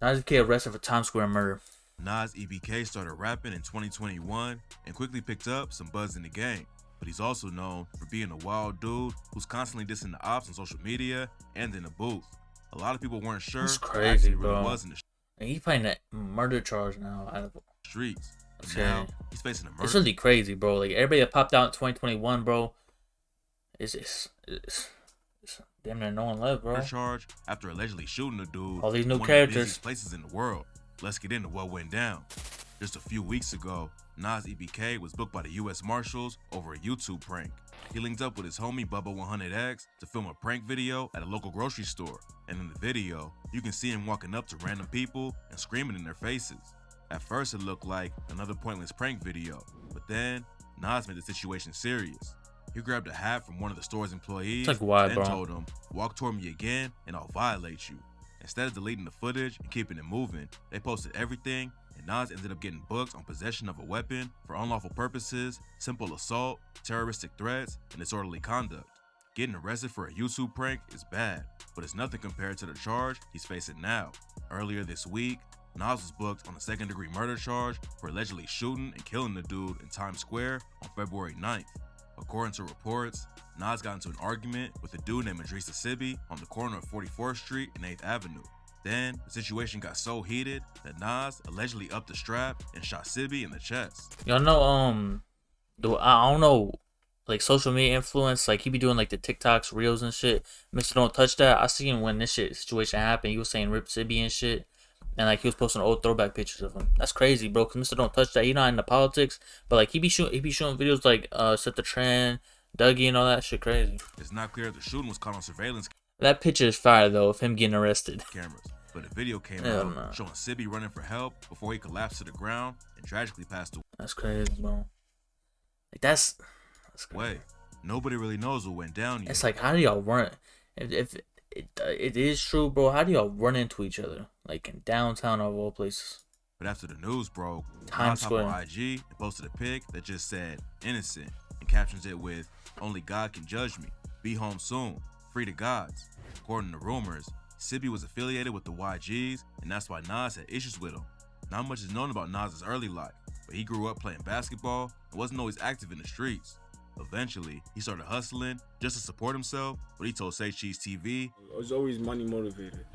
Nas EBK arrested for Times Square murder. Nas EBK started rapping in 2021 and quickly picked up some buzz in the game. But he's also known for being a wild dude who's constantly dissing the ops on social media and in the booth. A lot of people weren't sure That's what crazy, actually bro. really was in the And he's fighting that murder charge now. streets. And Okay. now he's facing a murder. It's really crazy, bro. Like everybody that popped out in 2021, bro. It's damn near no one left, bro. charge after allegedly shooting a dude. All these new in one characters. Of the busiest places in the world. Let's get into what went down. Just a few weeks ago, Nas EBK was booked by the U.S. Marshals over a YouTube prank. He linked up with his homie Bubba 100X to film a prank video at a local grocery store. And in the video, you can see him walking up to random people and screaming in their faces. At first, it looked like another pointless prank video, but then Nas made the situation serious. He grabbed a hat from one of the store's employees like, why, and bro? told him, "Walk toward me again and I'll violate you." Instead of deleting the footage and keeping it moving, they posted everything, and Nas ended up getting booked on possession of a weapon for unlawful purposes, simple assault, terroristic threats, and disorderly conduct. Getting arrested for a YouTube prank is bad, but it's nothing compared to the charge he's facing now. Earlier this week, Nas was booked on a second-degree murder charge for allegedly shooting and killing the dude in Times Square on February 9th. According to reports, Nas got into an argument with a dude named Idris Sibi on the corner of 44th Street and 8th Avenue. Then, the situation got so heated that Nas allegedly upped the strap and shot Sibi in the chest. Y'all know, I don't know, like social media influence, like he be doing like the TikToks, Reels and shit. Mr. Don't Touch That. I seen when this situation happened, he was saying Rip Sibi and shit. And like he was posting old throwback pictures of him. That's crazy, bro. Cause Mr. Don't Touch That. He not into politics, but like he be shooting videos like Set the Trend, Dougie, and all that shit. Crazy. It's not clear if the shooting was caught on surveillance That picture is fire though of him getting arrested. cameras, but a video came Hell out no. showing Sibi running for help before he collapsed to the ground and tragically passed That's crazy, bro. Like that's crazy. away. Nobody really knows what went down yet. It's like, how do y'all run? If it is true, bro, how do y'all run into each other like in downtown of all places? But after the news broke, Times Nas hopped Square. on IG and posted a pic that just said "innocent" and captions it with "Only God can judge me. Be home soon. Free the gods." According to rumors, Sibi was affiliated with the YGs, and that's why Nas had issues with him. Not much is known about Nas's early life, but he grew up playing basketball and wasn't always active in the streets. Eventually, he started hustling just to support himself, but he told CHANNELS TV, I was always money motivated.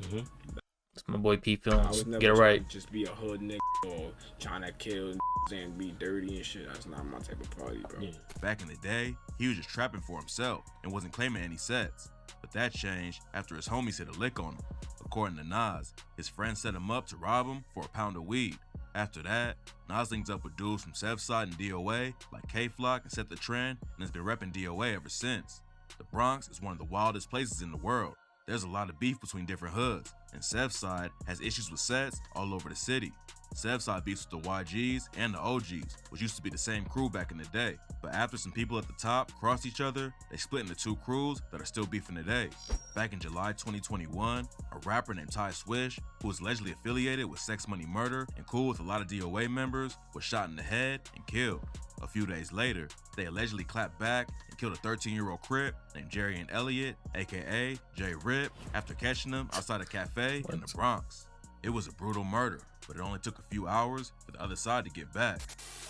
It's my boy P I was Films. never Get it trying right. to just be a hood nigga or trying to kill and be dirty and shit. That's not my type of party, bro. back in the day, he was just trapping for himself and wasn't claiming any sets. But that changed after his homies hit a lick on him. According to Nas, his friends set him up to rob him for a pound of weed. After that, Nas linked up with dudes from Southside and DOA like K-Flock and Set the Trend, and has been repping DOA ever since. The Bronx is one of the wildest places in the world. There's a lot of beef between different hoods, and Southside has issues with sets all over the city. Southside beefs with the YGs and the OGs, which used to be the same crew back in the day. But after some people at the top crossed each other, they split into two crews that are still beefing today. Back in July 2021, a rapper named Ty Swish, who was allegedly affiliated with Sex Money Murder and cool with a lot of DOA members, was shot in the head and killed. A few days later, they allegedly clapped back and killed a 13-year-old Crip named Jerry and Elliott, aka J Rip, after catching them outside a cafe in the Bronx. It was a brutal murder, but it only took a few hours for the other side to get back.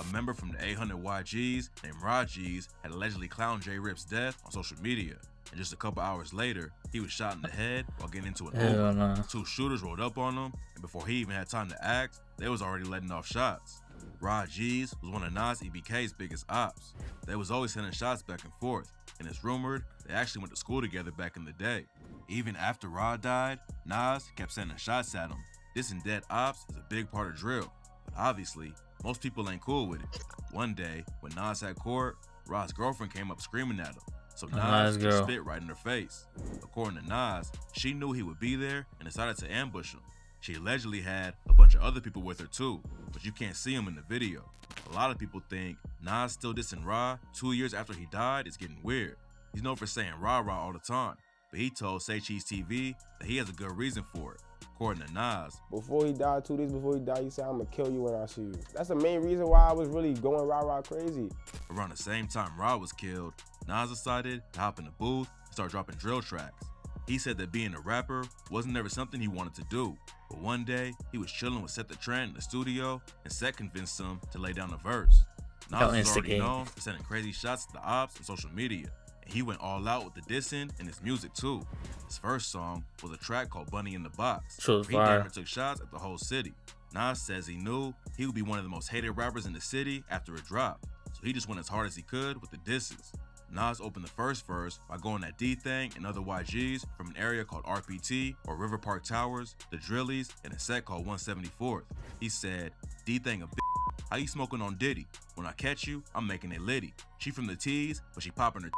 A member from the 800 YGs named Raji's had allegedly clowned J Rip's death on social media, and just a couple hours later, he was shot in the head while getting into an Uber. No. Two shooters rolled up on him, and before he even had time to act, they was already letting off shots. Raji's was one of Nas EBK's biggest ops. They was always sending shots back and forth, and it's rumored they actually went to school together back in the day. Even after Ra died, Nas kept sending shots at him. This in dead ops is a big part of drill, but obviously, most people ain't cool with it. One day, when Nas had court, Ra's girlfriend came up screaming at him, so Nas girl. spit right in her face. According to Nas, she knew he would be there and decided to ambush him. She allegedly had a bunch of other people with her too, but you can't see them in the video. A lot of people think Nas still dissing Ra 2 years after he died is getting weird. He's known for saying rah rah all the time, but he told CHANNELS TV that he has a good reason for it. According to Nas, before he died, 2 days before he died, he said, "I'm gonna kill you when I see you." That's the main reason why I was really going rah-rah crazy. around the same time Ra was killed, Nas decided to hop in the booth and start dropping drill tracks. He said that being a rapper wasn't ever something he wanted to do. But one day, he was chilling with Set the Trend in the studio, and Set convinced him to lay down a verse. Nas was already instigate. known for sending crazy shots to the ops and social media, and he went all out with the dissing and his music too. His first song was a track called Bunny in the Box, So where he damn near took shots at the whole city. Nas says he knew he would be one of the most hated rappers in the city after it dropped, so he just went as hard as he could with the disses. Nas opened the first verse by going at D-Thang and other YGs from an area called RPT or River Park Towers, the Drillies, and a set called 174th. He said, D-Thang a bitch, how you smoking on Diddy? When I catch you, I'm making it litty. She from the T's, but she popping her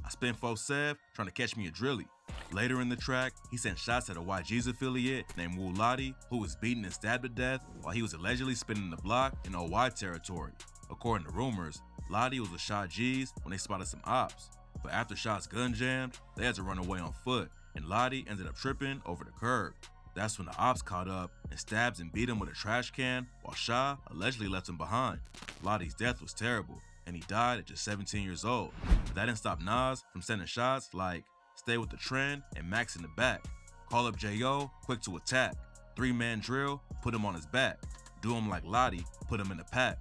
I spent 4-7 trying to catch me a drilly. Later in the track, he sent shots at a YG's affiliate named Wu Lottie, who was beaten and stabbed to death while he was allegedly spinning the block in OY territory. According to rumors, Lottie was with Shah G's when they spotted some ops, but after Shah's gun jammed, they had to run away on foot, and Lottie ended up tripping over the curb. That's when the ops caught up and stabbed and beat him with a trash can while Shah allegedly left him behind. Lottie's death was terrible, and he died at just 17 years old. But that didn't stop Nas from sending shots like Stay with the Trend and Max in the back. Call up J.O., quick to attack. 3-man drill, put him on his back. Do him like Lottie, put him in the pack.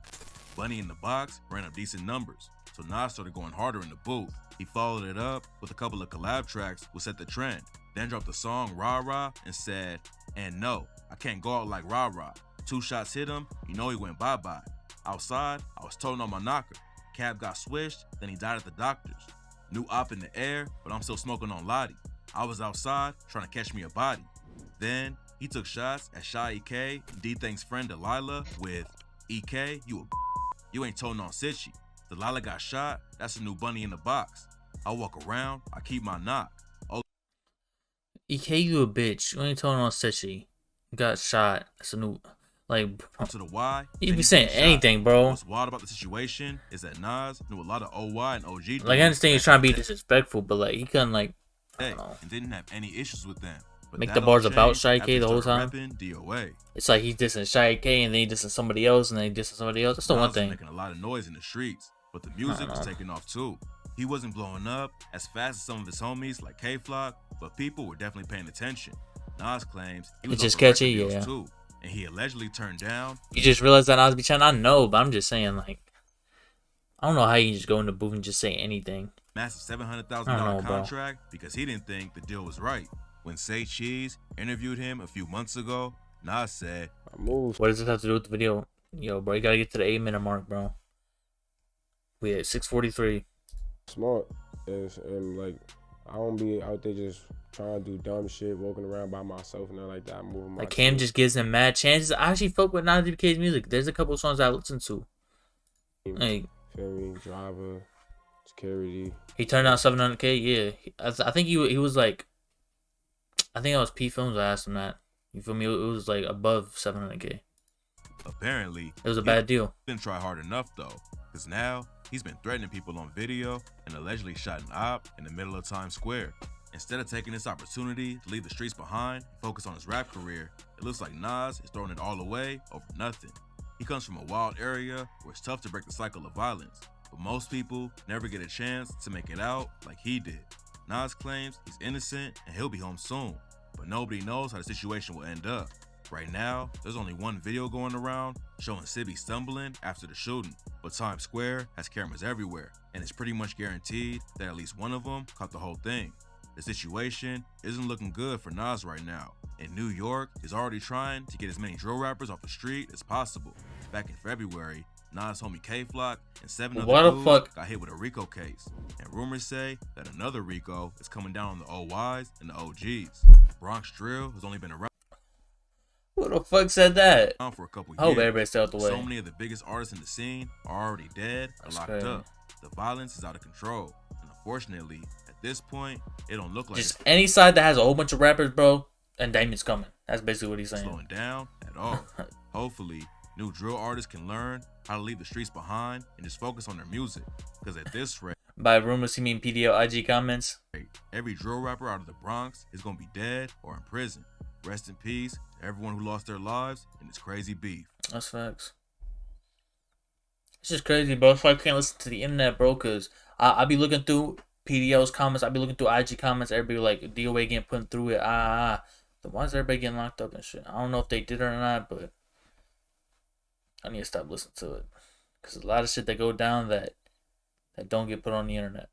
Bunny in the Box ran up decent numbers, so Nas started going harder in the booth. He followed it up with a couple of collab tracks with Set the Trend, then dropped the song Rah Rah and said, and no, I can't go out like Rah Rah. 2 shots hit him, you know he went bye-bye. Outside, I was toting on my knocker. Cab got swished, then he died at the doctor's. New op in the air, but I'm still smoking on Lottie. I was outside trying to catch me a body. Then he took shots at Shy EK and D-Thang's friend Delilah with, EK, you ain't toting on Sitchy. Delilah got shot, that's a new Bunny in the Box. I walk around, I keep my knock. Oh, EK, you a bitch. You ain't telling on Sitchy. Got shot. That's a new, like, to the Y. you be saying anything, bro. What's wild about the situation is that Nas knew a lot of OY and OG. Like, I understand he's trying to be disrespectful, but like, he couldn't, like, I don't know, and didn't have any issues with them. But make the bars about Shy K the whole time. DOA. It's like he's dissing Shy K and then he dissing somebody else and then he dissing somebody else. That's the one thing. Making a lot of noise in the streets, but the music was taking off too. He wasn't blowing up as fast as some of his homies like K-Flock, but people were definitely paying attention. Nas claims he was It's just off for catchy, record deals yeah. too, and he allegedly turned down. You just realize that Nas be trying. I know, but I'm just saying, like, I don't know how you can just go in the booth and just say anything. Massive I don't $700,000 know, bro. contract because he didn't think the deal was right. When Say Cheese interviewed him a few months ago, Nas said, I moved. What does this have to do with the video? Yo, bro, you gotta get to the 8-minute mark, bro. We at 6:43. Smart. And like, I don't be out there just trying to do dumb shit, walking around by myself and nothing like that. I'm moving my Like, Cam shit. just gives him mad chances. I actually fuck with Nas DBK's music. There's a couple of songs I listen to. Like, Feel me? Driver, security. he turned out 700K. Yeah, I think he was like, I think it was P Films. I asked him that. You feel me? It was like above 700K. apparently, It was a bad deal. didn't try hard enough though, because now he's been threatening people on video and allegedly shot an op in the middle of Times Square. Instead of taking this opportunity to leave the streets behind and focus on his rap career, it looks like Nas is throwing it all away over nothing. He comes from a wild area where it's tough to break the cycle of violence, but most people never get a chance to make it out like he did. Nas claims he's innocent and he'll be home soon, but nobody knows how the situation will end up. Right now, there's only one video going around showing Sibby stumbling after the shooting, but Times Square has cameras everywhere, and it's pretty much guaranteed that at least one of them caught the whole thing. The situation isn't looking good for Nas right now, and New York is already trying to get as many drill rappers off the street as possible. Back in February, Nas' homie K-Flock and 7 Why the other dudes fuck- got hit with a RICO case, and rumors say that another RICO is coming down on the OYs and the OGs. Bronx Drill has only been around Who the fuck said that? for a couple I hope years. everybody stay out the way. So many of the biggest artists in the scene are already dead or That's locked crazy. up. The violence is out of control, and unfortunately, at this point, it don't look like Just any side that has a whole bunch of rappers, bro, and Damon's coming. That's basically what he's it's saying. slowing down at all. Hopefully, new drill artists can learn how to leave the streets behind and just focus on their music. Because at this rate, By rumors, he mean PDO IG comments. every drill rapper out of the Bronx is gonna be dead or in prison. Rest in peace to everyone who lost their lives in this crazy beef. That's facts. It's just crazy, bro. That's why I can't listen to the internet, bro, because I be looking through PDO's comments. I be looking through IG comments. Everybody like, DOA getting put through it. Then why is everybody getting locked up and shit? I don't know if they did it or not, but I need to stop listening to it. Because a lot of shit that go down that don't get put on the internet.